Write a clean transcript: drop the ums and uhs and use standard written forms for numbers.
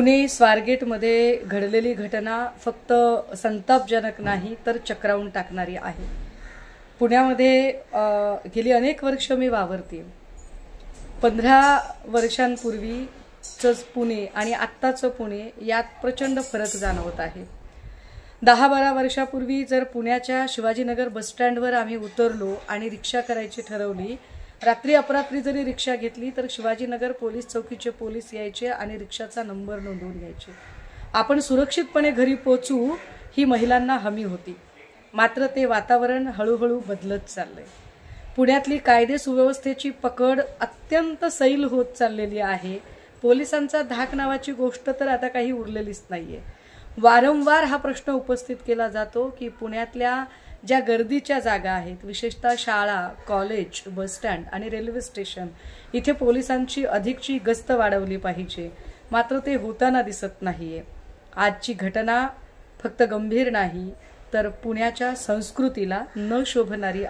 पुणे स्वारगेटमध्ये घडलेली घटना फक्त संतापजनक नाही तर चक्रावून टाकणारी आहे। पुण्यामध्ये गेली अनेक वर्ष मी वावरते। 15 वर्षांपूर्वीच पुणे आणि आत्ताचं पुणे यात प्रचंड फरक जाणवत आहे। 10-12 वर्षापूर्वी जर पुण्याच्या शिवाजीनगर बस स्टँडवर आम्ही उतरलो आणि रिक्षा करायची ठरवली, रात्री अपरात्री जरी रिक्षा घेतली तर शिवाजीनगर पोलीस चौकीचे पोलीस यायचे आणि रिक्षाचा नंबर नोंदवून घ्यायचे। आपण सुरक्षितपणे घरी पोहोचू ही महिलांना हमी होती। मात्र ते वातावरण हळूहळू बदलत चाललंय। पुण्यातली कायदे सुव्यवस्थेची पकड अत्यंत सैल होत चाललेली आहे। पोलिसांचा धाक नावाची गोष्ट तर आता काही उरलेलीच नाहीये। वारंवार हा प्रश्न उपस्थित केला जातो की पुण्यातल्या ज्या गर्दीच्या जागा आहेत, विशेषतः शाळा, कॉलेज, बस स्टँड आणि रेल्वे स्टेशन, इथे पोलिसांची अधिकची गस्त वाढवली पाहिजे। मात्र ते होताना दिसत नाहीये। आजची घटना फक्त गंभीर नाही तर पुण्याच्या संस्कृतीला न शोभणारी